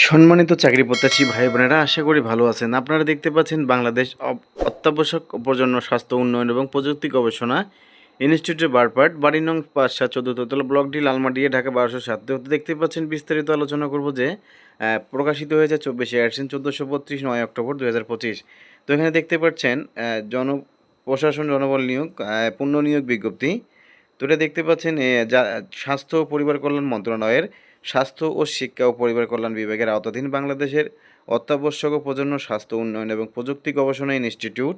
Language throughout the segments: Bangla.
সম্মানিত চাকরি প্রত্যাশী ভাই বোনেরা, আশা করি ভালো আছেন। আপনারা দেখতে পাচ্ছেন বাংলাদেশ অত্যাবশ্যক প্রজন্ম স্বাস্থ্য উন্নয়ন এবং প্রযুক্তি গবেষণা ইনস্টিটিউটের বারপাট বাড়ি নং ৫-৭ চতুর্থতলা ব্লক ডি লালমাটিয়া ঢাকা ১২০৭। দেখতে পাচ্ছেন বিস্তারিত আলোচনা করব যে প্রকাশিত হয়েছে ২৪শে আশ্বিন ১৪৩২ ৯ অক্টোবর ২০২৫। তো এখানে দেখতে পাচ্ছেন প্রশাসন জনবল নিয়োগ পূর্ণ নিয়োগ বিজ্ঞপ্তি। তো এটা দেখতে পাচ্ছেন যা স্বাস্থ্য ও পরিবার কল্যাণ মন্ত্রণালয়ের স্বাস্থ্য ও শিক্ষা ও পরিবার কল্যাণ বিভাগের আওতাধীন বাংলাদেশের অত্যাবশ্যক ও প্রজন্ম স্বাস্থ্য উন্নয়ন এবং প্রযুক্তি গবেষণা ইনস্টিটিউট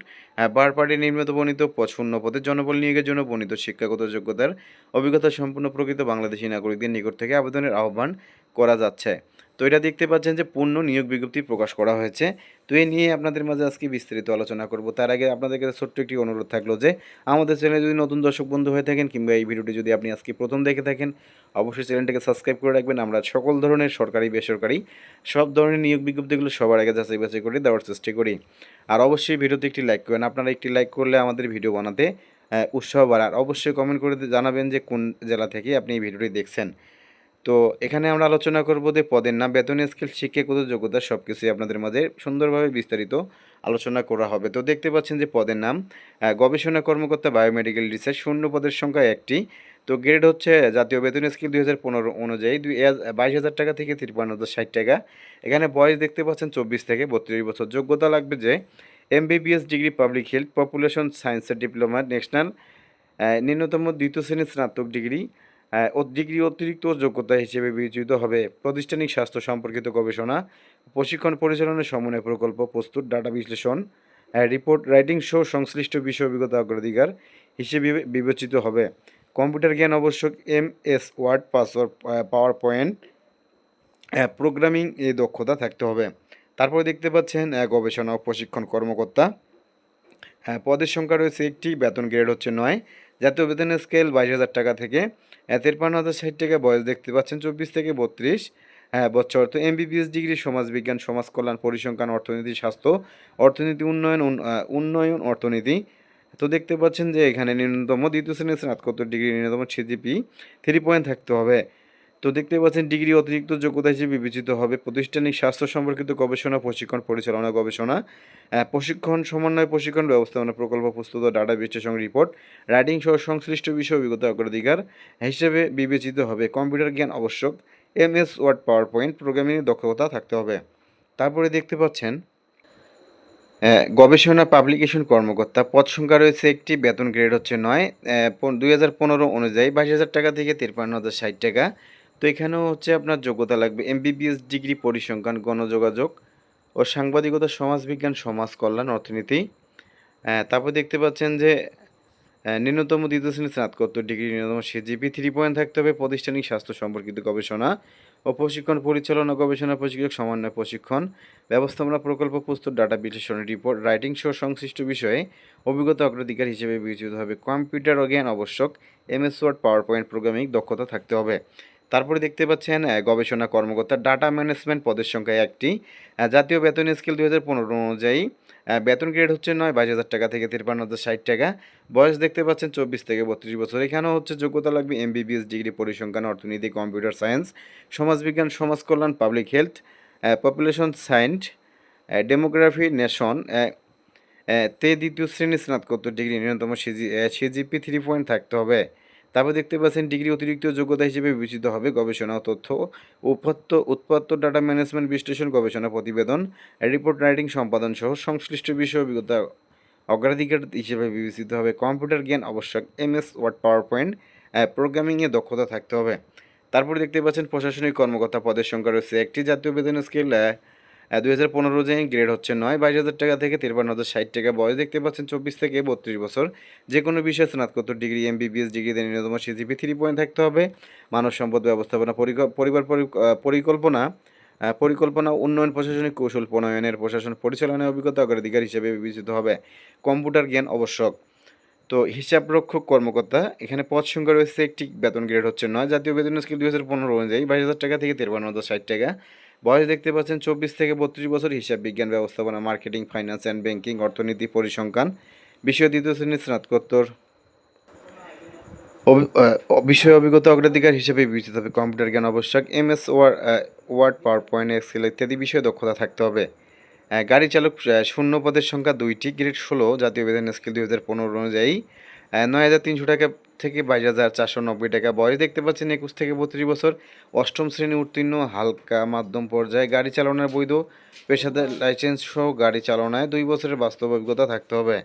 বারপাটি নির্মিত বর্ণিত শূন্য পদে জনবল নিয়োগের জন্য বর্ণিত শিক্ষাগত যোগ্যতার অভিজ্ঞতা সম্পূর্ণ প্রকৃত বাংলাদেশী নাগরিকদের নিকট থেকে আবেদনের আহ্বান করা যাচ্ছে। তো এটা দেখতে পাচ্ছেন যে পূর্ণ নিয়োগ বিজ্ঞপ্তি প্রকাশ করা হয়েছে। তো এই নিয়ে আপনাদের মাঝে আজকে বিস্তারিত আলোচনা করব। তার আগে আপনাদের কাছে ছোট্ট একটি অনুরোধ থাকলো যে আমাদের চ্যানেলে যদি নতুন দর্শক বন্ধু হয়ে থাকেন কিংবা এই ভিডিওটি যদি আপনি আজকে প্রথম দেখে থাকেন, অবশ্যই চ্যানেলটাকে সাবস্ক্রাইব করে রাখবেন। আমরা সকল ধরনের সরকারি বেসরকারি সব ধরনের নিয়োগ বিজ্ঞপ্তিগুলো সবার আগে যাচাই বাছাই করে দেওয়ার চেষ্টা করি। আর অবশ্যই ভিডিওতে একটি লাইক করেন। আপনারা একটি লাইক করলে আমাদের ভিডিও বানাতে উৎসাহ বাড়ে। আর অবশ্যই কমেন্ট করে জানাবেন যে কোন জেলা থেকে আপনি এই ভিডিওটি দেখছেন। তো এখানে আমরা আলোচনা করব যে পদের নাম, বেতন, স্কেল, শিক্ষাগত যোগ্যতা সব কিছুই আপনাদের মাঝে সুন্দরভাবে বিস্তারিত আলোচনা করা হবে। তো দেখতে পাচ্ছেন যে পদের নাম গবেষণা কর্মকর্তা বায়োমেডিক্যাল রিসার্চ, শূন্য পদের সংখ্যা একটি। তো গ্রেড হচ্ছে জাতীয় বেতন স্কেল ২০১৫ অনুযায়ী ২২,০০০ টাকা থেকে ৫৩,০৬০ টাকা। এখানে বয়স দেখতে পাচ্ছেন ২৪ থেকে ৩২ বছর। যোগ্যতা লাগবে যে MBBS degree, public health, population সায়েন্সের ডিপ্লোমা, ন্যাশনাল ন্যূনতম দ্বিতীয় শ্রেণীর স্নাতক ডিগ্রি ডিগ্রি অতিরিক্ত যোগ্যতা হিসেবে বিবেচিত হবে। প্রাতিষ্ঠানিক স্বাস্থ্য সম্পর্কিত গবেষণা, প্রশিক্ষণ পরিচালনার সমন্বয় প্রকল্প প্রস্তুত, ডাটা বিশ্লেষণ, রিপোর্ট রাইটিং সহ সংশ্লিষ্ট বিষয় অভিজ্ঞতা অগ্রাধিকার হিসেবে বিবেচিত হবে। কম্পিউটার জ্ঞান আবশ্যক, MS word, PowerPoint, programming এ দক্ষতা থাকতে হবে। তারপরে দেখতে পাচ্ছেন গবেষণা ও প্রশিক্ষণ কর্মকর্তা, পদের সংখ্যা রয়েছে একটি, বেতন গ্রেড হচ্ছে ৯, জাতীয় বেতনের স্কেল ২২,০০০ টাকা থেকে ৫৩,০৬০ টাকা। বয়স দেখতে পাচ্ছেন ২৪ থেকে ৩২ বছর। তো এমবিবিএস ডিগ্রি, সমাজবিজ্ঞান, সমাজ কল্যাণ, পরিসংখ্যান, অর্থনীতি, স্বাস্থ্য, অর্থনীতি উন্নয়ন অর্থনীতি। তো দেখতে পাচ্ছেন যে এখানে ন্যূনতম দ্বিতীয় শ্রেণীর স্নাতকোত্তর ডিগ্রি, ন্যূনতম সিজিপি 3 থাকতে হবে। তো দেখতে পাচ্ছেন ডিগ্রি অতিরিক্ত যোগ্যতা হিসেবে বিবেচিত হবে। প্রাতিষ্ঠানিক স্বাস্থ্য সম্পর্কিত গবেষণা, প্রশিক্ষণ পরিচালনা গবেষণা, প্রশিক্ষণ সমন্বয়, প্রশিক্ষণ ব্যবস্থাপনা প্রকল্প প্রস্তুত, ডাটা বিশ্লেষণ, রিপোর্ট রাইটিং সহ সংশ্লিষ্ট বিষয় অভিজ্ঞতা অগ্রাধিকার হিসেবে বিবেচিত হবে। কম্পিউটার জ্ঞান আবশ্যক, MS word, PowerPoint, programming দক্ষতা থাকতে হবে। তারপরে দেখতে পাচ্ছেন গবেষণা পাবলিকেশন কর্মকর্তা, পদ সংখ্যা রয়েছে একটি, বেতন গ্রেড হচ্ছে ৯, ২০১৫ অনুযায়ী ২২,০০০ টাকা থেকে ৫৩,০৬০ টাকা। তো এখানেও হচ্ছে আপনার যোগ্যতা লাগবে এমবিবিএস ডিগ্রি, পরিসংখ্যান, গণযোগাযোগ ও সাংবাদিকতা, সমাজবিজ্ঞান, সমাজ কল্যাণ, অর্থনীতি। তারপর দেখতে পাচ্ছেন যে ন্যূনতম দ্বিতীয় শ্রেণীর স্নাতকোত্তর ডিগ্রি, ন্যূনতম সিজিপি 3 থাকতে হবে। প্রাতিষ্ঠানিক স্বাস্থ্য সম্পর্কিত গবেষণা ও প্রশিক্ষণ পরিচালনা গবেষণা, প্রশিক্ষক সমন্বয়, প্রশিক্ষণ ব্যবস্থাপনা প্রকল্প প্রস্তুত, ডাটা বিশ্লেষণ, রিপোর্ট রাইটিং সহ সংশ্লিষ্ট বিষয়ে অভিজ্ঞতা অগ্রাধিকার হিসেবে বিবেচিত হবে। কম্পিউটার ও জ্ঞান আবশ্যক, MS word, PowerPoint, programming দক্ষতা থাকতে হবে। তারপরে দেখতে পাচ্ছেন গবেষণা কর্মকর্তা, ডাটা ম্যানেজমেন্ট, পদের সংখ্যা একটি, জাতীয় বেতন স্কেল ২০১৫ অনুযায়ী বেতন গ্রেড হচ্ছে ৯, ২২,০০০ টাকা থেকে ৫৩,০৬০ টাকা। বয়স দেখতে পাচ্ছেন ২৪ থেকে ৩২ বছর। এখানেও হচ্ছে যোগ্যতা লাগবে এমবিবিএস ডিগ্রি, পরিসংখ্যান, অর্থনীতি, কম্পিউটার সায়েন্স, সমাজবিজ্ঞান, সমাজ কল্যাণ, public health, population science, demography, নেশন তে দ্বিতীয় শ্রেণীর স্নাতকোত্তর ডিগ্রি, ন্যূনতম সিজিপি 3 থাকতে হবে। তারপর দেখতে পাচ্ছেন ডিগ্রি অতিরিক্ত যোগ্যতা হিসেবে বিবেচিত হবে। গবেষণা ও তথ্য উৎপাত্ত ডাটা ম্যানেজমেন্ট, বিশ্লেষণ, গবেষণা প্রতিবেদন, রিপোর্ট রাইটিং সম্পাদন সহ সংশ্লিষ্ট বিষয় অভিজ্ঞতা অগ্রাধিকার হিসেবে বিবেচিত হবে। কম্পিউটার জ্ঞান আবশ্যক, MS ওয়ার্ড, পাওয়ার পয়েন্ট, প্রোগ্রামিংয়ে দক্ষতা থাকতে হবে। তারপরে দেখতে পাচ্ছেন প্রশাসনিক কর্মকর্তা, পদের সংখ্যা রয়েছে একটি, জাতীয় বেতন স্কেল ২০১৫ অনুযায়ী গ্রেড হচ্ছে ৯, ২২,০০০ টাকা থেকে ৫৩,০৬০ টাকা। বয়স দেখতে পাচ্ছেন ২৪ থেকে ৩২ বছর। যে কোনো বিষয়ে স্নাতকোত্তর ডিগ্রি, এমবিবিএস ডিগ্রিতে ন্যূনতম সিজিপি 3 থাকতে হবে। মানব সম্পদ ব্যবস্থাপনা, পরিবার পরিকল্পনা উন্নয়ন, প্রশাসনিক কৌশল প্রণয়নের, প্রশাসন পরিচালনায় অভিজ্ঞতা অগ্রাধিকার হিসেবে বিবেচিত হবে। কম্পিউটার জ্ঞান আবশ্যক। তো হিসাবরক্ষক কর্মকর্তা, এখানে পদ সংখ্যা রয়েছে একটি, বেতন গ্রেড হচ্ছে ৯, জাতীয় বেতন স্কেল ২০১৫ অনুযায়ী ২২,০০০ টাকা থেকে ৫৩,০৬০ টাকা। বয়স দেখতে পাচ্ছেন ২৪ থেকে ৩২ বছর। হিসাব বিজ্ঞান, ব্যবস্থাপনা, মার্কেটিং, ফাইন্যান্স অ্যান্ড ব্যাংকিং, অর্থনীতি, পরিসংখ্যান বিষয় দ্বিতীয় শ্রেণীর স্নাতকোত্তর বিষয় অভিজ্ঞতা অগ্রাধিকার হিসেবে বিবেচিত হবে। কম্পিউটার জ্ঞান আবশ্যক, MS word, PowerPoint, Excel ইত্যাদি বিষয়ে দক্ষতা থাকতে হবে। গাড়ি চালক শূন্য পদের সংখ্যা 2টি, গ্রেড 16, জাতীয় বেতন স্কেল 2015 অনুযায়ী 9,300 টাকা থেকে 22,490 টাকা। বয়স দেখতে পাচ্ছেন 21 থেকে 32 বছর, অষ্টম শ্রেণী উত্তীর্ণ, হালকা মাধ্যম পর্যায়ে, গাড়ি চালানোর বৈধ পেশাদার লাইসেন্স সহ গাড়ি চালনায় 2 বছরের বাস্তব অভিজ্ঞতা থাকতে হবে।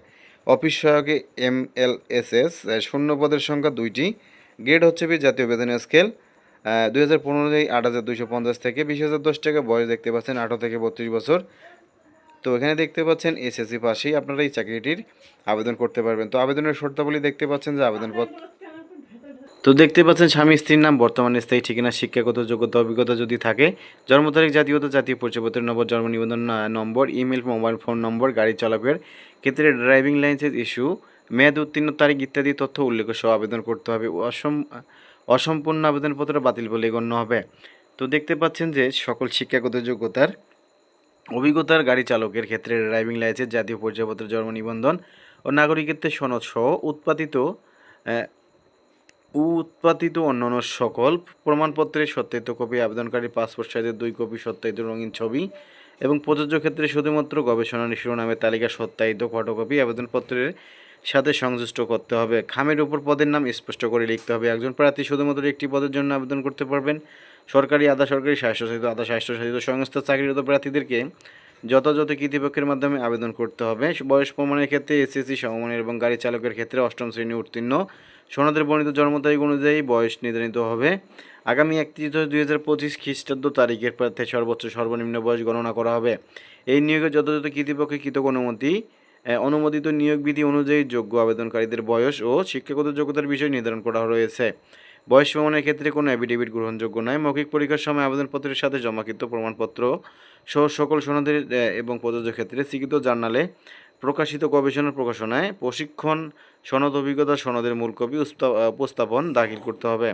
অফিস সহায়কে MLSS শূন্য পদের সংখ্যা 2টি, গ্রেড হচ্ছে জাতীয় বেতন স্কেল 2015 অনুযায়ী 8,250 থেকে 20,010 টাকা। বয়স দেখতে পাচ্ছেন 18 থেকে 32 বছর। তো এখানে দেখতে পাচ্ছেন এসএসসি পাশেই আপনারা এই চাকরিটির আবেদন করতে পারবেন। তো আবেদনের শর্তাবলী দেখতে পাচ্ছেন যে আবেদনপত্র তো দেখতে পাচ্ছেন স্বামী স্ত্রীর নাম, বর্তমানে স্থায়ী ঠিকানা, শিক্ষাগত যোগ্যতা অভিজ্ঞতা যদি থাকে, জন্ম তারিখ, জাতীয়তা, জাতীয় পরিচয়পত্রের নম্বর, জন্ম নিবন্ধন নম্বর, ইমেল, মোবাইল ফোন নম্বর, গাড়ি চালকের ক্ষেত্রে ড্রাইভিং লাইসেন্স ইস্যু, মেয়াদ উত্তীর্ণ তারিখ ইত্যাদি তথ্য উল্লেখ সহ আবেদন করতে হবে। অসম্পূর্ণ আবেদনপত্র বাতিল বলে গণ্য হবে। তো দেখতে পাচ্ছেন যে সকল শিক্ষাগত যোগ্যতার অভিজ্ঞতার গাড়ি চালকের ক্ষেত্রে ড্রাইভিং লাইসেন্স, জাতীয় পরিচয়পত্র, জন্ম নিবন্ধন ও নাগরিকত্বের সনদ সহ উৎপাদিত অন্যান্য সকল প্রমাণপত্রের সত্যায়িত কপি, আবেদনকারী পাসপোর্ট সাইজের 2 কপি সত্যায়িত রঙিন ছবি এবং প্রযোজ্য ক্ষেত্রে শুধুমাত্র গবেষণা শিরোনামের তালিকা সত্যায়িত ফটোকপি আবেদনপত্রের সাথে সংযুক্ত করতে হবে। খামের উপর পদের নাম স্পষ্ট করে লিখতে হবে। একজন প্রার্থী শুধুমাত্র একটি পদের জন্য আবেদন করতে পারবেন। সরকারি, আধা সরকারি, স্বায়ত্তশাসিত, আধা স্বায়ত্তশাসিত সংস্থার চাকরিরত প্রার্থীদেরকে যথাযথ কর্তৃপক্ষের মাধ্যমে আবেদন করতে হবে। বয়স প্রমাণের ক্ষেত্রে এসএসসি সমমানের এবং গাড়ি চালকের ক্ষেত্রে অষ্টম শ্রেণী উত্তীর্ণ, সনদের বর্ণিত জন্ম তারিখ অনুযায়ী বয়স নির্ধারিত হবে। আগামী 31/10/2025 খ্রিস্টাব্দ তারিখের প্রার্থী সর্বোচ্চ সর্বনিম্ন বয়স গণনা করা হবে। এই নিয়োগে যথাযথ কর্তৃপক্ষের কৃতক অনুমোদিত নিয়োগ বিধি অনুযায়ী যোগ্য আবেদনকারীদের বয়স ও শিক্ষাগত যোগ্যতার বিষয় নির্ধারণ করা রয়েছে। বয়স প্রমাণের ক্ষেত্রে কোনো অ্যাফিডেভিট গ্রহণযোগ্য নয়। মৌখিক পরীক্ষার সময় আবেদনপত্রের সাথে জমাকৃত প্রমাণপত্র সহ সকল সনদের এবং প্রযোজ্য ক্ষেত্রে স্বীকৃত জার্নালে প্রকাশিত গবেষণা প্রকাশনায় প্রশিক্ষণ সনদ, অভিজ্ঞতা সনদের মূল কপি উপস্থাপন দাখিল করতে হবে।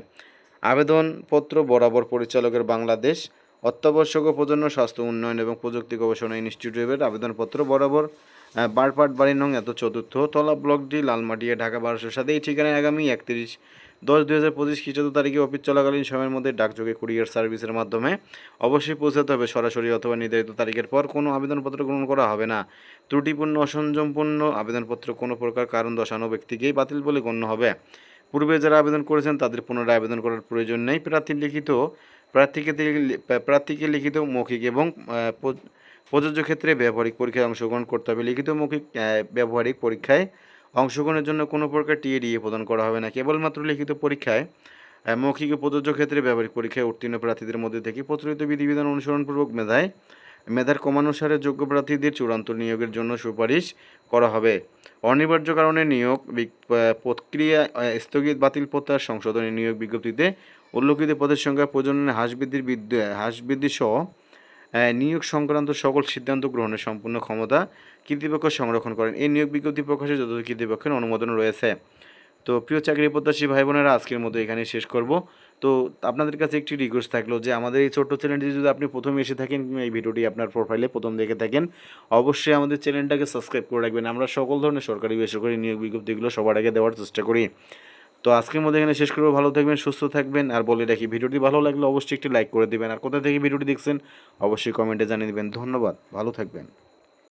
আবেদনপত্র বরাবর পরিচালকের বাংলাদেশ অত্যাবশ্যক ও প্রজন্ম স্বাস্থ্য উন্নয়ন এবং প্রযুক্তি গবেষণা ইনস্টিটিউটের আবেদনপত্র বরাবর বারপাট, বাড়ি নং 4th তলা, ব্লক ডি, লালমাটিয়া, ঢাকা 1200 সাথে এই ঠিকানায় আগামী 31/10/2025 খ্রিস্টাব্দ তারিখে অফিস চলাকালীন সময়ের মধ্যে ডাকযোগে কুরিয়ার সার্ভিসের মাধ্যমে অবশ্যই পৌঁছাতে হবে। সরাসরি অথবা নির্ধারিত তারিখের পর কোনো আবেদনপত্র গ্রহণ করা হবে না। ত্রুটিপূর্ণ, অসংযমপূর্ণ আবেদনপত্র কোনো প্রকার কারণ দর্শানো ব্যক্তিকেই বাতিল বলে গণ্য হবে। পূর্বে যারা আবেদন করেছেন তাদের পুনরায় আবেদন করার প্রয়োজন নেই। প্রার্থীকে লিখিত, মৌখিক এবং প্রযোজ্য ক্ষেত্রে ব্যবহারিক পরীক্ষায় অংশগ্রহণ করতে হবে। লিখিত, মৌখিক, ব্যবহারিক পরীক্ষায় অংশগ্রহণের জন্য কোনো প্রকার টিএডিএ প্রদান করা হবে না। কেবলমাত্র লিখিত পরীক্ষায়, মৌখিক ও প্রযোজ্য ক্ষেত্রে ব্যবহারিক পরীক্ষায় উত্তীর্ণ প্রার্থীদের মধ্যে থেকে প্রচলিত বিধিবিধান অনুসরণপূর্বক মেধার ক্রমানুসারে যোগ্য প্রার্থীদের চূড়ান্ত নিয়োগের জন্য সুপারিশ করা হবে। অনিবার্য কারণে নিয়োগ প্রক্রিয়া স্থগিত, বাতিল, প্রত্যাহার, সংশোধনী নিয়োগ বিজ্ঞপ্তিতে উল্লেখিত পদের সংখ্যা প্রয়োজনে হ্রাস বৃদ্ধি সহ নিয়োগ সংক্রান্ত সকল সিদ্ধান্ত গ্রহণের সম্পূর্ণ ক্ষমতা কর্তৃপক্ষ সংরক্ষণ করেন। এই নিয়োগ বিজ্ঞপ্তি প্রকাশে যত কর্তৃপক্ষের অনুমোদন রয়েছে। তো প্রিয় চাকরি প্রত্যাশী ভাই বোনেরা, আজকের মতো এখানে শেষ করব। তো আপনাদের কাছে একটি রিকোয়েস্ট থাকলো যে আমাদের এই ছোট্ট চ্যানেলটি যদি আপনি প্রথমে এসে থাকেন, এই ভিডিওটি আপনার প্রোফাইলে প্রথম দেখে থাকেন, অবশ্যই আমাদের চ্যানেলটাকে সাবস্ক্রাইব করে রাখবেন। আমরা সকল ধরনের সরকারি বেসরকারি নিয়োগ বিজ্ঞপ্তিগুলো সবার আগে দেওয়ার চেষ্টা করি। তো আজকের মধ্যে এখানে শেষ করবো। ভালো থাকবেন, সুস্থ থাকবেন। আর বলে রাখি, ভিডিওটি ভালো লাগলে অবশ্যই একটি লাইক করে দেবেন। আর কোথা থেকে ভিডিওটি দেখছেন অবশ্যই কমেন্টে জানিয়ে দেবেন। ধন্যবাদ, ভালো থাকবেন।